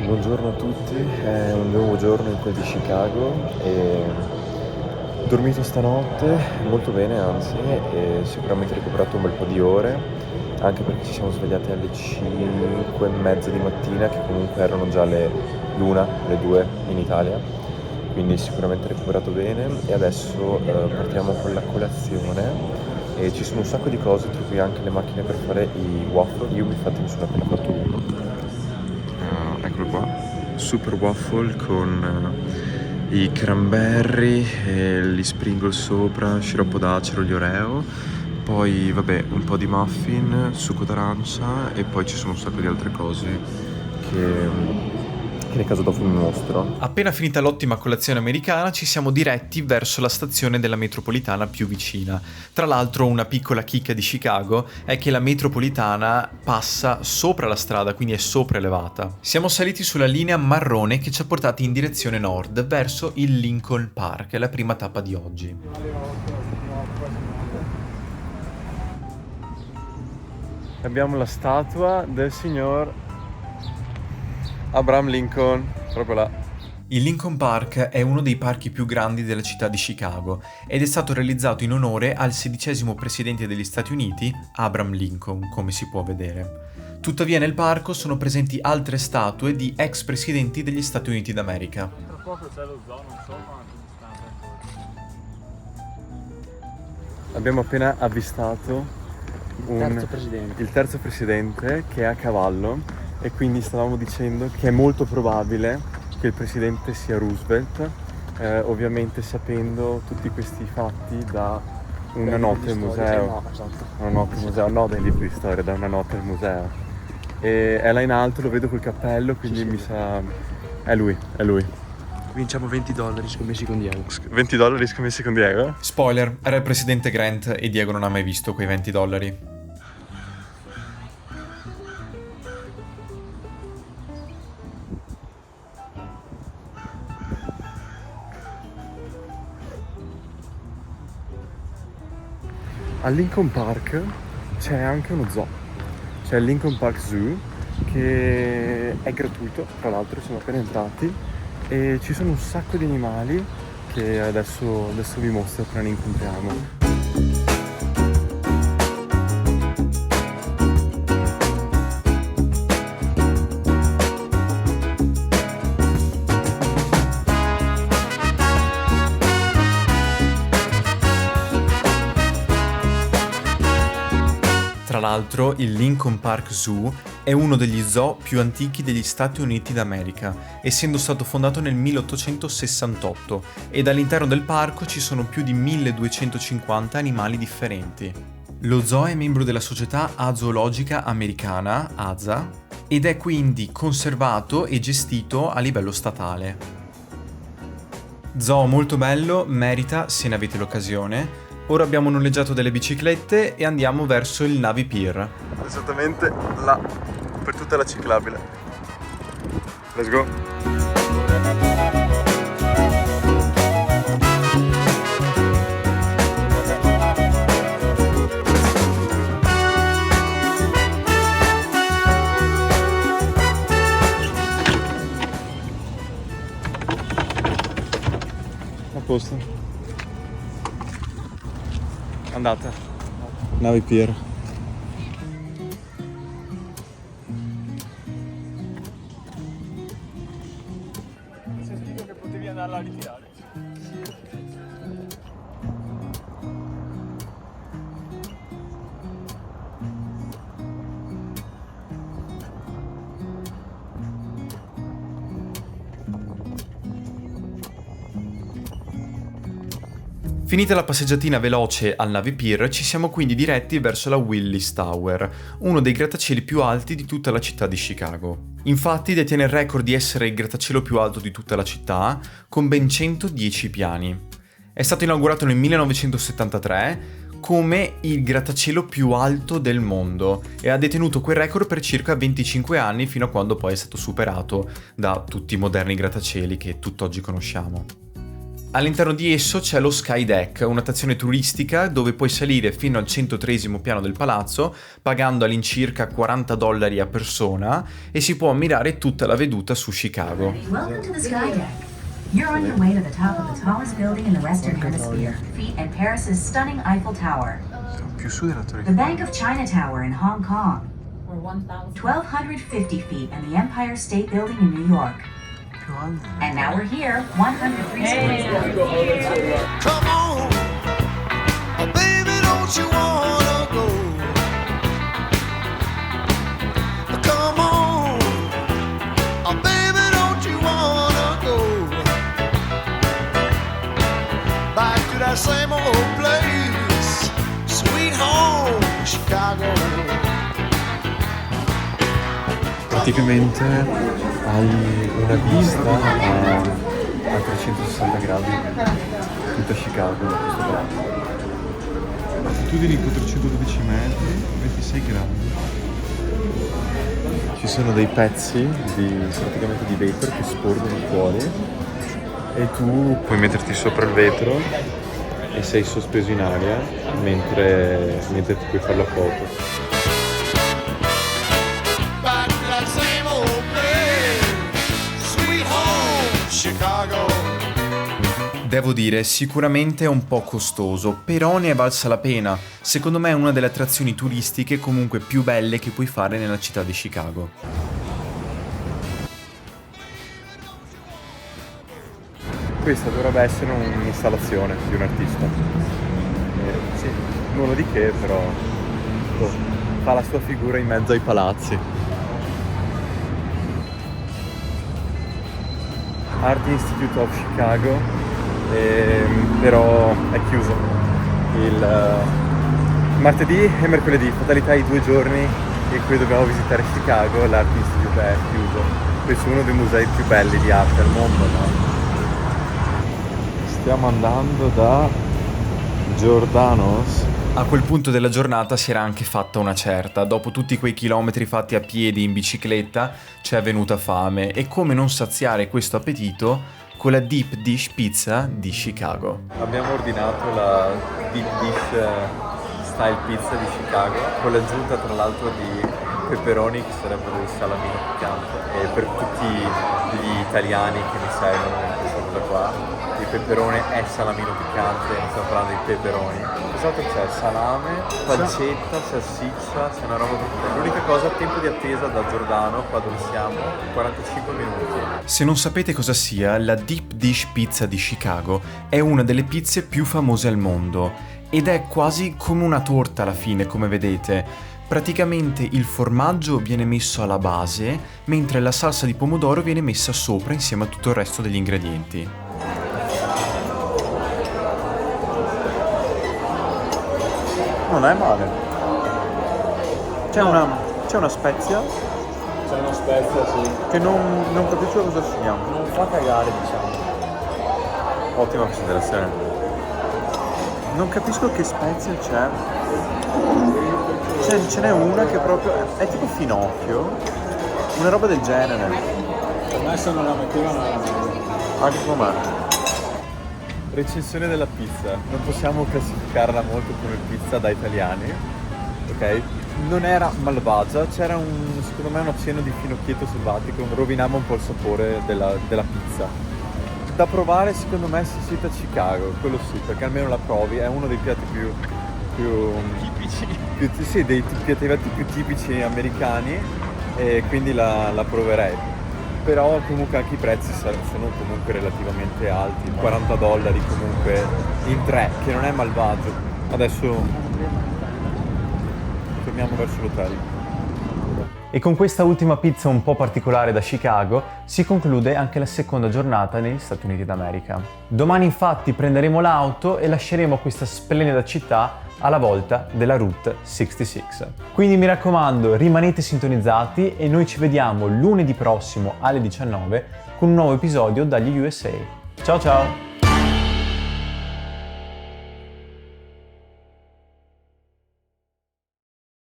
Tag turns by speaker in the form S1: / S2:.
S1: Buongiorno a tutti, è un nuovo giorno in quel di Chicago e ho dormito stanotte molto bene, anzi, e sicuramente recuperato un bel po' di ore, anche perché ci siamo svegliati alle 5 e mezza di mattina, che comunque erano già l'una, le 2 in Italia, quindi sicuramente recuperato bene e adesso partiamo con la colazione e ci sono un sacco di cose, tra cui anche le macchine per fare i waffle. Io infatti mi sono appena fatto uno. Eccolo qua, super waffle con i cranberry, e gli sprinkle sopra, sciroppo d'acero, gli oreo, poi vabbè un po' di muffin, succo d'arancia e poi ci sono un sacco di altre cose che nel caso dopo vi mostro.
S2: Appena finita l'ottima colazione americana ci siamo diretti verso la stazione della metropolitana più vicina. Tra l'altro una piccola chicca di Chicago è che la metropolitana passa sopra la strada, quindi è sopraelevata. Siamo saliti sulla linea marrone che ci ha portati in direzione nord verso il Lincoln Park, la prima tappa di oggi.
S1: Abbiamo la statua del signor Abraham Lincoln, proprio là.
S2: Il Lincoln Park è uno dei parchi più grandi della città di Chicago ed è stato realizzato in onore al 16° presidente degli Stati Uniti, Abraham Lincoln, come si può vedere. Tuttavia nel parco sono presenti altre statue di ex presidenti degli Stati Uniti d'America.
S3: Tra poco c'è lo zoo, non so quanto distante.
S1: Abbiamo appena avvistato il terzo presidente che è a cavallo e quindi stavamo dicendo che è molto probabile che il presidente sia Roosevelt, ovviamente sapendo tutti questi fatti da una notte al museo. Una notte al museo, no, dai libri di storia, da una notte al museo. E è là in alto, lo vedo col cappello, quindi mi sa... È lui.
S4: Vinciamo $20 scommessi con Diego.
S1: $20 scommessi con Diego?
S2: Spoiler, era il presidente Grant e Diego non ha mai visto quei $20.
S1: Al Lincoln Park c'è anche uno zoo, c'è il Lincoln Park Zoo che è gratuito, tra l'altro siamo appena entrati e ci sono un sacco di animali che adesso vi mostro appena ne incontriamo.
S2: Tra l'altro, il Lincoln Park Zoo è uno degli zoo più antichi degli Stati Uniti d'America, essendo stato fondato nel 1868 ed all'interno del parco ci sono più di 1250 animali differenti. Lo zoo è membro della Società Zoologica Americana, AZA, ed è quindi conservato e gestito a livello statale. Zoo molto bello, merita se ne avete l'occasione. Ora abbiamo noleggiato delle biciclette e andiamo verso il Navy Pier.
S1: Esattamente là, per tutta la ciclabile. Let's go! A posto. Andata. Navy Pier.
S3: C'è scritto che potevi andarla a ritirare.
S2: Finita la passeggiatina veloce al Navy Pier, ci siamo quindi diretti verso la Willis Tower, uno dei grattacieli più alti di tutta la città di Chicago. Infatti detiene il record di essere il grattacielo più alto di tutta la città, con ben 110 piani. È stato inaugurato nel 1973 come il grattacielo più alto del mondo e ha detenuto quel record per circa 25 anni fino a quando poi è stato superato da tutti i moderni grattacieli che tutt'oggi conosciamo. All'interno di esso c'è lo Sky Deck, un'attrazione turistica dove puoi salire fino al 103° piano del palazzo pagando all'incirca $40 a persona e si può ammirare tutta la veduta su Chicago.
S5: Welcome to the Sky Deck. You're on your way to the top of the tallest building in the Western Hemisphere, feet and Paris's stunning Eiffel Tower.
S4: Più su della Torre.
S5: The Bank of China Tower in Hong Kong. 1,250 feet, and the Empire State Building in New York.
S4: Più alto.
S5: And now we're here, 103 stories.
S6: Come on, oh baby, don't you wanna go? Come on, oh baby, don't you wanna go? Back to that same old place, sweet home, Chicago.
S1: Praticamente hai una vista a 360 gradi di tutta Chicago da questo palazzo.
S2: Altitudini 412 metri, 26 gradi.
S1: Ci sono dei pezzi praticamente di vetro che sporgono fuori e tu puoi metterti sopra il vetro e sei sospeso in aria mentre ti puoi fare la foto.
S6: Back to that same old place, sweet home, Chicago.
S2: Devo dire, sicuramente è un po' costoso, però ne è valsa la pena. Secondo me è una delle attrazioni turistiche comunque più belle che puoi fare nella città di Chicago.
S1: Questa dovrebbe essere un'installazione di un artista. Sì, nulla di che, però fa la sua figura in mezzo ai palazzi. Art Institute of Chicago, però è chiuso. Il martedì e mercoledì, fatalità i 2 giorni in cui dobbiamo visitare Chicago, l'Art Institute è chiuso. Questo è uno dei musei più belli di arte al mondo, no? Stiamo andando da Giordano's.
S2: A quel punto della giornata si era anche fatta una certa. Dopo tutti quei chilometri fatti a piedi in bicicletta ci è venuta fame e come non saziare questo appetito con la Deep Dish Pizza di Chicago.
S1: Abbiamo ordinato la Deep Dish Style Pizza di Chicago con l'aggiunta tra l'altro di peperoni che sarebbero il salamino piccante, e per tutti gli italiani che mi seguono in questa cosa qua il peperone è salamino piccante, non stiamo parlando di peperoni. Esatto, c'è salame, pancetta, salsiccia, c'è una roba tutta. L'unica cosa, tempo di attesa da Giordano, qua dove siamo, 45 minuti.
S2: Se non sapete cosa sia, la Deep Dish Pizza di Chicago è una delle pizze più famose al mondo ed è quasi come una torta alla fine, come vedete. Praticamente il formaggio viene messo alla base, mentre la salsa di pomodoro viene messa sopra insieme a tutto il resto degli ingredienti.
S1: Non è male. C'è una spezia
S3: C'è una spezia, sì.
S1: che non capisco cosa sia.
S3: Non fa cagare, diciamo.
S1: Ottima considerazione. Non capisco che spezia c'è. Ce n'è una che proprio è tipo finocchio, una roba del genere.
S3: Per me se non la mettevano era meglio.
S1: Anche com'è. Recensione della pizza. Non possiamo classificarla molto come pizza da italiani, ok? Non era malvagia, c'era secondo me un accenno di finocchietto selvatico, rovinava un po' il sapore della pizza. Da provare secondo me se siete a Chicago, quello sì, perché almeno la provi, è uno dei piatti più tipici. Sì, dei piatti più tipici americani, e quindi la proverei. Però comunque anche i prezzi sono comunque relativamente alti, $40 comunque in 3, che non è malvagio. Adesso torniamo verso l'hotel.
S2: E con questa ultima pizza un po' particolare da Chicago si conclude anche la seconda giornata negli Stati Uniti d'America. Domani infatti prenderemo l'auto e lasceremo questa splendida città alla volta della Route 66. Quindi mi raccomando, rimanete sintonizzati e noi ci vediamo lunedì prossimo alle 19 con un nuovo episodio dagli USA. Ciao ciao!